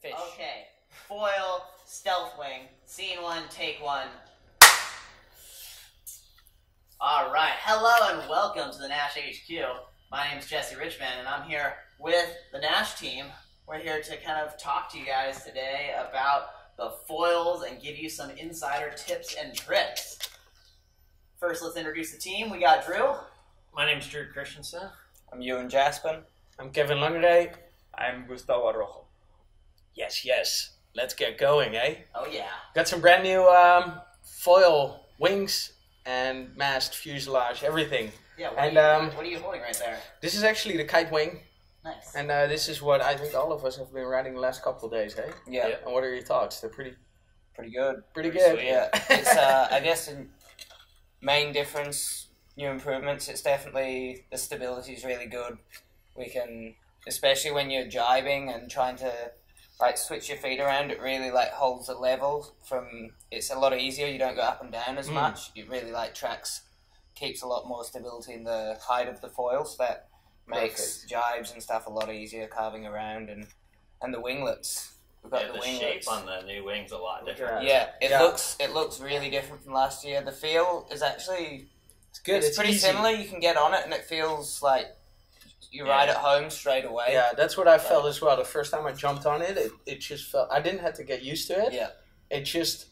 Fish. Okay. Foil, stealth wing. Scene one, take one. Alright, hello and welcome to the Naish HQ. My name is Jesse Richmond and I'm here with the Naish team. We're here to kind of talk to you guys today about the foils and give you some insider tips and tricks. First, let's introduce the team. We got Drew. My name's Drew Christensen. I'm Ewan Jaspin. I'm Kevin Langeday. I'm Gustavo Rojo. Yes. Let's get going, eh? Oh yeah. Got some brand new foil wings and mast, fuselage, everything. Yeah, what are you holding right there? This is actually the kite wing. Nice. And this is what I think all of us have been riding the last couple of days, eh? Yeah. And what are your thoughts? They're pretty good. Pretty good. Sweet. Yeah. It's I guess the main difference, new improvements. It's definitely the stability is really good. We can, especially when you're jibing and trying to like switch your feet around, it really like holds the level from. It's a lot easier. You don't go up and down as much. It really like keeps a lot more stability in the height of the foil, so that makes jibes and stuff a lot easier carving around, and the winglets. We've got The winglets. shape on the new wing's a lot different. Yeah, it looks really different from last year. The feel is actually It's good. It's pretty easy. similar. You can get on it, and it feels like you ride at home straight away. Yeah, that's what I felt as well. The first time I jumped on it, it just felt... I didn't have to get used to it. Yeah. It just...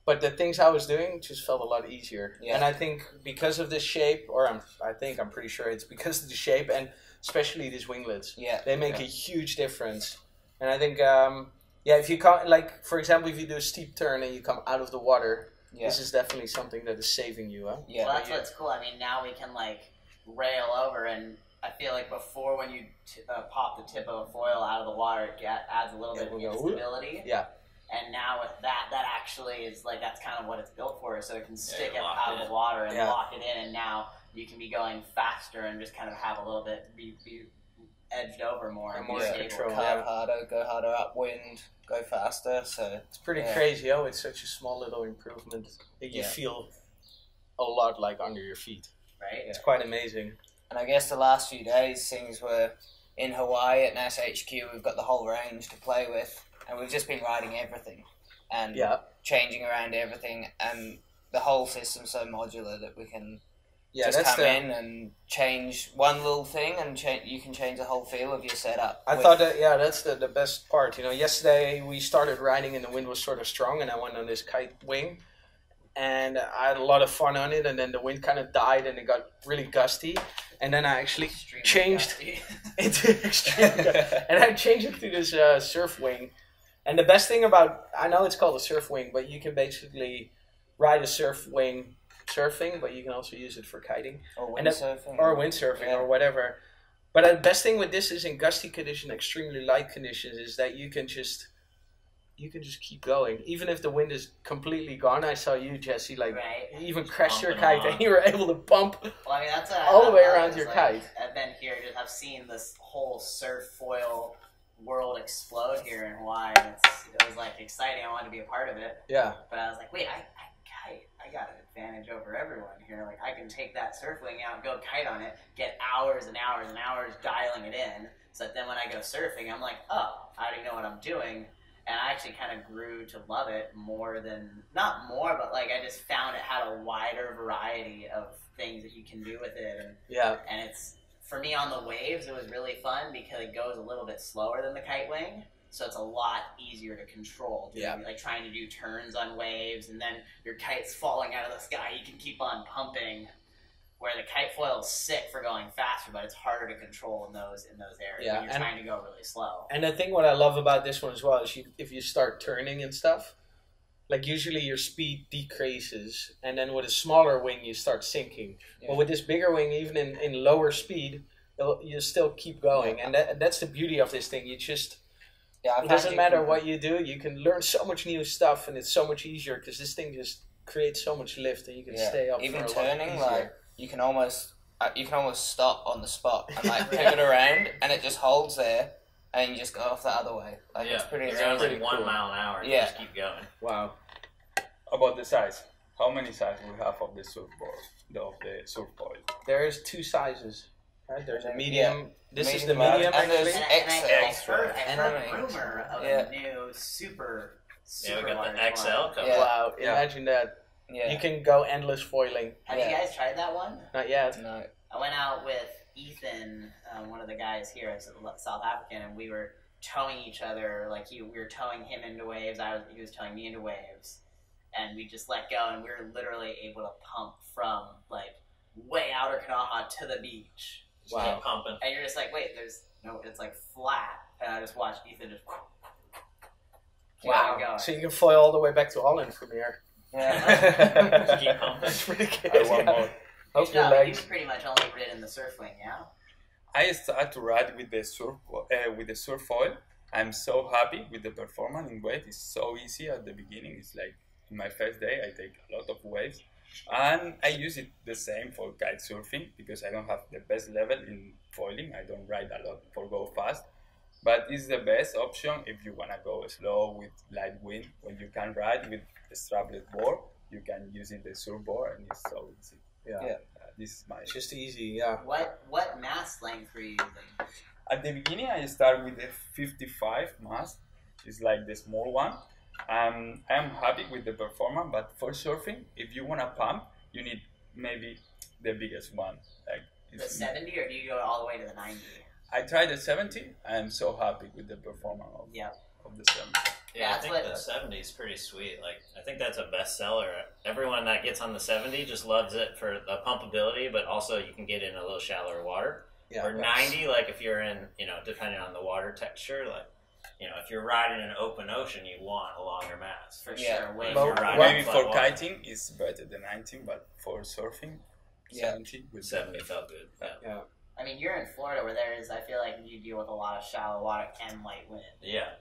But the things I was doing just felt a lot easier. Yeah. And I think because of this shape, or I'm pretty sure it's because of the shape, and especially these winglets. Yeah. They make a huge difference. And I think, if you come, like, for example, if you do a steep turn and you come out of the water, this is definitely something that is saving you, huh? Yeah. Well, that's what's cool. I mean, now we can, like, rail over, and I feel like before when you pop the tip of a foil out of the water, it adds a little bit of instability. Yeah. And now with that actually is, like, that's kind of what it's built for, so it can stick it lock out it of in. the water and lock it in, and now you can be going faster and just kind of have a little bit, be edged over more and more stable. control. Carve harder, go harder upwind, go faster. So It's pretty crazy, oh, it's such a small little improvement that you feel a lot like under your feet. Right? It's quite amazing. And I guess the last few days, things were in Hawaii at Naish HQ. We've got the whole range to play with, and we've just been riding everything and changing around everything. And the whole system's so modular that we can just come in and change one little thing, and you can change the whole feel of your setup. I thought that, that's the best part. You know, yesterday we started riding and the wind was sort of strong, and I went on this kite wing. And I had a lot of fun on it, and then the wind kind of died and it got really gusty. And then I actually changed into extreme and I changed it to this Surfwing. And the best thing about, I know it's called a Surfwing, but you can basically ride a Surfwing surfing, but you can also use it for kiting. Or windsurfing. Or windsurfing or whatever. But the best thing with this is in gusty condition, extremely light conditions, is that you can just keep going. Even if the wind is completely gone. I saw you, Jesse, like even crash your kite and you were able to bump well, I mean, that's all the way around your kite. I've been here, I've seen this whole surf foil world explode here in Hawaii. It was like exciting. I wanted to be a part of it. Yeah. But I was like, wait, I got an advantage over everyone here. Like, I can take that Surfwing out, go kite on it, get hours and hours and hours dialing it in, so that then when I go surfing, I'm like, oh, I already know what I'm doing. And I actually kind of grew to love it more than, not more, but like I just found it had a wider variety of things that you can do with it. And it's, for me on the waves, it was really fun because it goes a little bit slower than the kite wing. So it's a lot easier to control. Like trying to do turns on waves, and then your kite's falling out of the sky, you can keep on pumping. Where the kite foil is sick for going faster, but it's harder to control in those areas when you're trying to go really slow. And the thing what I love about this one as well is if you start turning and stuff, like usually your speed decreases, and then with a smaller wing you start sinking. Yeah. But with this bigger wing, even in lower speed, you still keep going, and that's the beauty of this thing. You just it doesn't matter what you do, you can learn so much new stuff, and it's so much easier because this thing just creates so much lift, and you can stay up even for a lot turning easier. you can almost stop on the spot and like pivot around, and it just holds there, and you just go off the other way. Like it's pretty. It's only pretty 1 cool. mile an hour. And Yeah. You just keep going. Wow. About the size, how many sizes we have of the surfboard, of the surf foil? There's two sizes. Right, there's a Yeah. medium. This is the Medium, medium and there's actually. I've heard And- rumor of Yeah. a new super Yeah, we got large the XL one. coming. Yeah. Wow, Yeah. imagine that. Yeah. You can go endless foiling. Have Yeah. you guys tried that one? Not yet. No. I went out with Ethan, one of the guys here, as a South African, and we were towing each other. Like we were towing him into waves. He was towing me into waves, and we just let go, and we were literally able to pump from like way outer Kanaha to the beach. Just keep Wow. pumping. And you're just like, wait, there's no, it's like flat, and I just watched Ethan just keep on going. So you can foil all the way back to Holland from here. Yeah. Just keep pumping. That's pretty good. I want yeah. more. Hope your No, legs. you've pretty much only ridden the Surfwing, yeah? I start to ride with the Surfoil. I'm so happy with the performance in wave. It's so easy at the beginning. It's like in my first day, I take a lot of waves, and I use it the same for kite surfing because I don't have the best level in foiling. I don't ride a lot for go fast, but it's the best option if you wanna go slow with light wind. When you can ride with a strapless board, you can use it the surfboard, and it's so easy. Yeah. This is my. It's just easy, yeah. What mast length were you using? At the beginning, I start with the 55 mast. It's like the small one. I'm happy with the performance, but for surfing, if you want to pump, you need maybe the biggest one. Like The 70, or do you go all the way to the 90? I tried the 70. I'm so happy with the performance of, Yep. of the 70. Yeah, I That's think what- the 70 is pretty sweet. Like, I think that's a bestseller. Everyone that gets on the 70 just loves it for the pumpability, but also you can get in a little shallower water. Yeah. Or 90, like if you're in, depending on the water texture, like, if you're riding an open ocean, you want a longer mast. For Yeah. sure. Way If Well, you're more. riding Maybe flat for water, kiting, it's better than 19, but for surfing, Yeah. 70 would 70 felt good. Yeah. I mean, you're in Florida where I feel like you deal with a lot of shallow water and light wind. Yeah,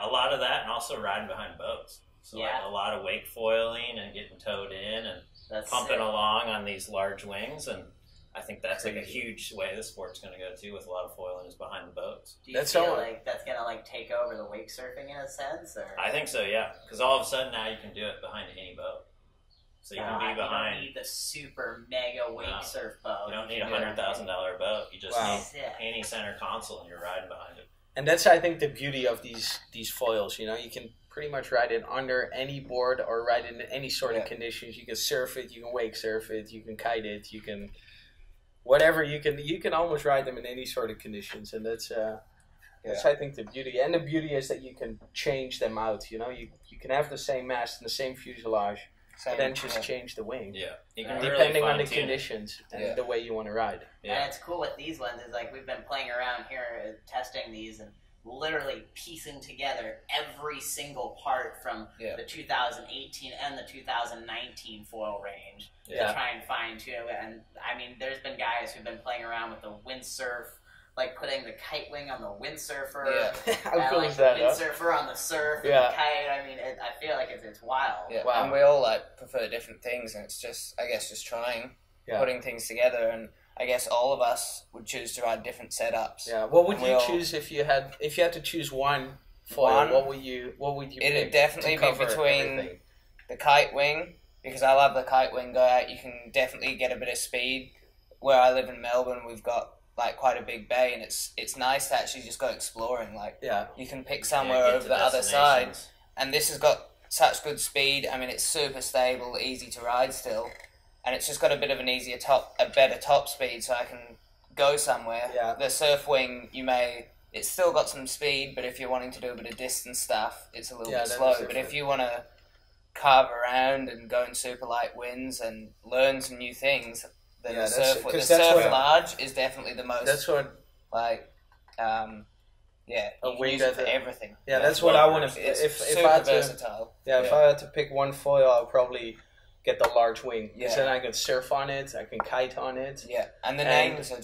a lot of that, and also riding behind boats. So like Yeah. a lot of wake foiling and getting towed in and That's pumping sick. along on these large wings, and I think that's like a huge way the sport's going to go too, with a lot of foiling is behind the boats. Do you That's feel all- like that's going to take over the wake surfing in a sense? Or? I think so, yeah, because all of a sudden now you can do it behind any boat. So you can be You don't behind. need the super mega wake No. surf boat. You don't need a $100,000 boat. You just Wow. need Sick. any center console, and you're riding behind it. And that's, I think, the beauty of these foils. You can pretty much ride it under any board or ride it in any sort of Yeah. conditions. You can surf it, you can wake surf it, you can kite it, you can whatever. You can almost ride them in any sort of conditions, and that's I think the beauty. And the beauty is that you can change them out. You can have the same mast and the same fuselage, but then just change the wing Yeah, you Yeah. can really depending on the fine-tune it. conditions and Yeah. the way you want to ride. Yeah. And it's cool with these ones is we've been playing around here testing these and literally piecing together every single part from Yeah. the 2018 and the 2019 foil range Yeah. to try and fine tune it. And I mean, there's been guys who've been playing around with the windsurf, like putting the kite wing on the windsurfer. Yeah. How And cool like is the that? Huh? windsurfer on the surf and Yeah. the kite. I mean, I feel like it's wild. Yeah, Wow. and we all prefer different things, and it's just, I guess, just trying, Yeah. putting things together, and I guess all of us would choose to ride different setups. Yeah. What would And you we'll- choose if you had to choose one foil? One? What would you It'd pick definitely to be cover between everything? the kite wing, because I love the kite wing go out. You can definitely get a bit of speed. Where I live in Melbourne, we've got quite a big bay, and it's nice to actually just go exploring. Yeah. You can pick Yeah, somewhere get over to the other side. destinations. And this has got such good speed. I mean, it's super stable, easy to ride still, and it's just got a bit of a better top speed, so I can go somewhere. Yeah. The Surfwing, it's still got some speed, but if you're wanting to do a bit of distance stuff, it's a little Yeah, bit that slow. is But different. if you want to carve around and go in super light winds and learn some new things, then Yeah, the that's- Surf 'cause the that's Surf what- Large is definitely the most That's what. yeah, A you can wing use it that- for everything. Yeah, that's what I want to. It's If super I had to, versatile. if I had to pick one foil, I'll probably get the large wing. Because Yeah. then I can surf on it, I can kite on it. Yeah, and the And- names are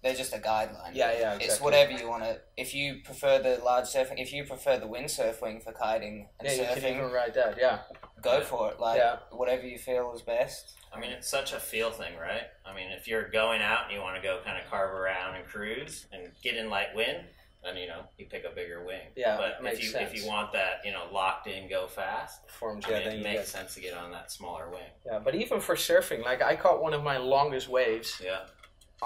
they're just a guideline. Yeah, yeah, It's exactly. whatever you want to. If you prefer the large surfing, if you prefer the windsurf wing for kiting and Yeah, you can surfing, even ride that. Yeah, go for it. Yeah. Whatever you feel is best. I mean, it's such a feel thing, right? I mean, if you're going out and you want to go kind of carve around and cruise and get in light wind, then you pick a bigger wing. Yeah, but makes if sense. you want that locked in, go fast, forms. I Yeah, mean, then it you makes get. sense to get on that smaller wing. Yeah, but even for surfing, I caught one of my longest waves Yeah,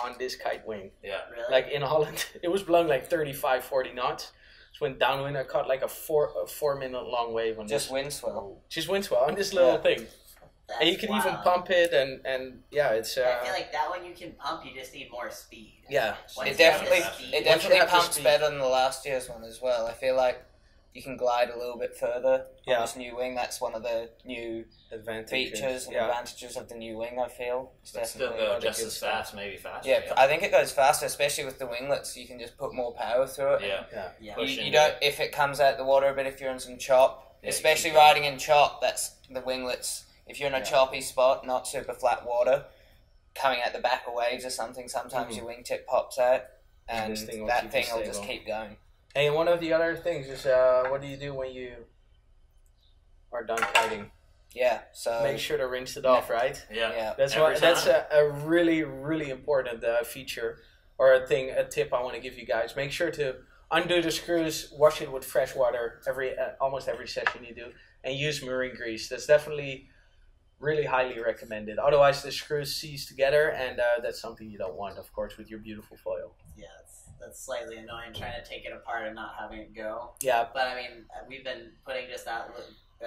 on this kite wing. Yeah. Really? Like in Holland, it was blowing like 35, 40 knots. So when downwind, I caught like a 4-minute long wave on Just this. wind swell. Just wind swell on this little Yeah. thing. That's And you can even wild. pump it, and yeah, it's I feel like that one you can pump. You just need more speed. yeah. Once It you have the definitely, speed- it Once you definitely have the pumps speed. better than the last year's one as well. I feel like you can glide a little bit further Yeah. on this new wing. That's one of the new Advantages. features and yeah. advantages of the new wing, I feel. It's But still definitely- go just good as stuff. fast, maybe faster. yeah, I think it goes faster, especially with the winglets. You can just put more power through it. Yeah. Yeah. Push You into don't, it. if it comes out the water a bit, if you're in some chop, Yeah, you especially keep going. riding in chop, that's the winglets. If you're in a Yeah. choppy spot, not super flat water, coming out the back of waves or something, sometimes your wingtip pops out, and this thing will that keep thing you will just stable. keep going. Hey, and one of the other things is what do you do when you are done kiting? Yeah, so Make sure to rinse it off, right? Yeah. yeah, That's Every what. That's time. a really, really important feature or a tip I want to give you guys. Make sure to undo the screws, wash it with fresh water almost every session you do, and use marine grease. That's definitely really highly recommended. Otherwise, the screws seize together, and that's something you don't want, of course, with your beautiful foil. Yeah, that's slightly annoying trying to take it apart and not having it go. Yeah, But I mean, we've been putting just that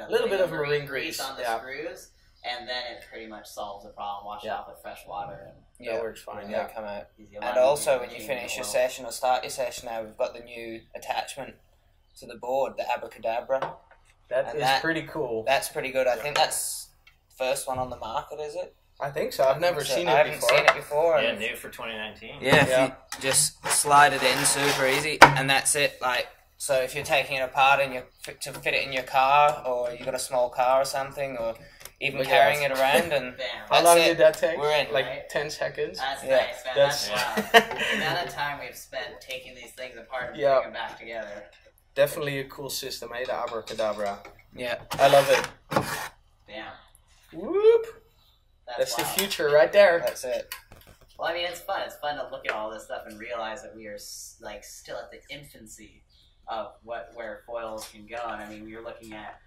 Little bit putting of the marine grease, on the yeah. screws, and then it pretty much solves the problem. Wash it Yeah. off with fresh water and yeah, that works fine. when Yeah, they come out. easy. A lot And easier also, than when you changing finish your oil. session or start your session now, we've got the new attachment to the board, the Cadabra. that And is that- pretty cool. That's pretty good. I think that's the first one on the market, is it? I think so. I've never So seen I it haven't before. seen it before. Yeah, and- new for 2019. Yeah, Yeah. if you just slide it in super easy, and that's it. Like, so if you're taking it apart and you to fit it in your car, or you got a small car or something, or even Look at carrying that. it around, and Bam. How that's long it. did that take? We're in. Like Right. 10 seconds? That's Yeah, nice, man. that's- That's wild. The amount of time we've spent taking these things apart and Yeah. putting them back together. Definitely a cool system, eh? The Abracadabra. Yeah, I love it. Damn. Whoop! That's the wild. future right there. that's it. Well, I mean, it's fun. It's fun to look at all this stuff and realize that we are like still at the infancy of where foils can go. And I mean, we were looking at,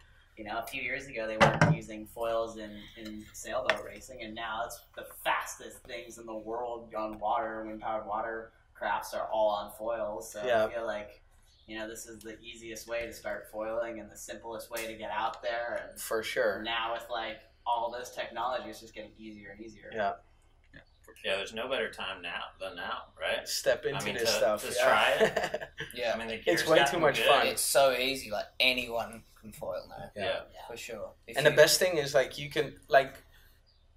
a few years ago they weren't using foils in sailboat racing, and now it's the fastest things in the world on water. Wind-powered water crafts are all on foils. So Yeah. I feel like this is the easiest way to start foiling and the simplest way to get out there. And For sure. now with like all this technology, it's just getting easier and easier. Yeah. Yeah, there's no better time than now, right? Step into I mean, this to- stuff. to yeah. try it. Yeah, I mean, the It's gear's way gotten too much good. fun. it's so easy. Like anyone can foil now, Yeah. for sure. If And the you- best thing is, like, you can, like,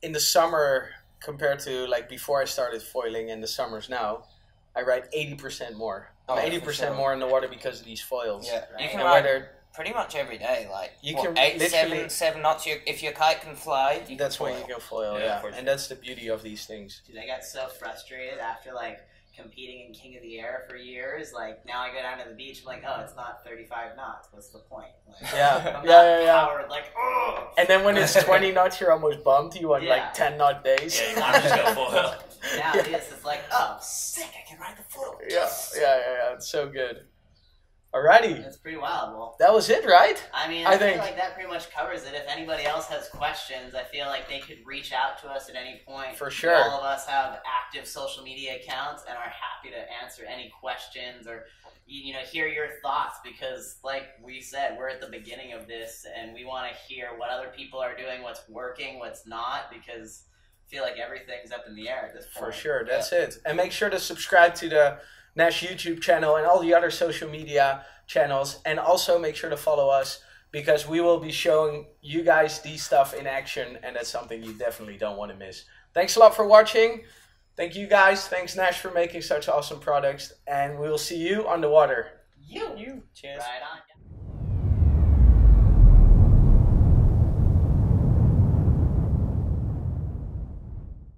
in the summer, compared to, like, before I started foiling and the summers now, I ride 80% more. I'm Oh, for 80% sure. more in the water because of these foils. Yeah, you Right. can And ride whether, pretty much every day. Like You what, can 8, literally- 7 knots. If your kite can fly, you that's can when foil. you can foil, Yeah, yeah. for sure. And that's the beauty of these things. Dude, I got so frustrated after like competing in King of the Air for years. Like now I go down to the beach, I'm like, oh, it's not 35 knots. What's the point? Like, Yeah, I'm yeah, not yeah, yeah. powered. Like, oh. And then when it's 20 knots, you're almost bummed. You want, Yeah. like, 10 knot days. Yeah, you want to just go foil. Now it is. It's like, oh, sick! I can ride the foil. Yeah. It's so good. Alrighty. It's pretty wild. Well, That was it, right? I mean, I I feel think- like that pretty much covers it. If anybody else has questions, I feel like they could reach out to us at any point. For sure. All of us have active social media accounts and are happy to answer any questions or hear your thoughts, because like we said, we're at the beginning of this and we want to hear what other people are doing, what's working, what's not, because I feel like everything's up in the air at this point. For sure, that's it. And make sure to subscribe to the Naish YouTube channel and all the other social media channels. And also make sure to follow us, because we will be showing you guys these stuff in action, and that's something you definitely don't want to miss. Thanks a lot for watching. Thank you guys. Thanks Naish for making such awesome products. And we'll see you on the water. You. Cheers. Right on.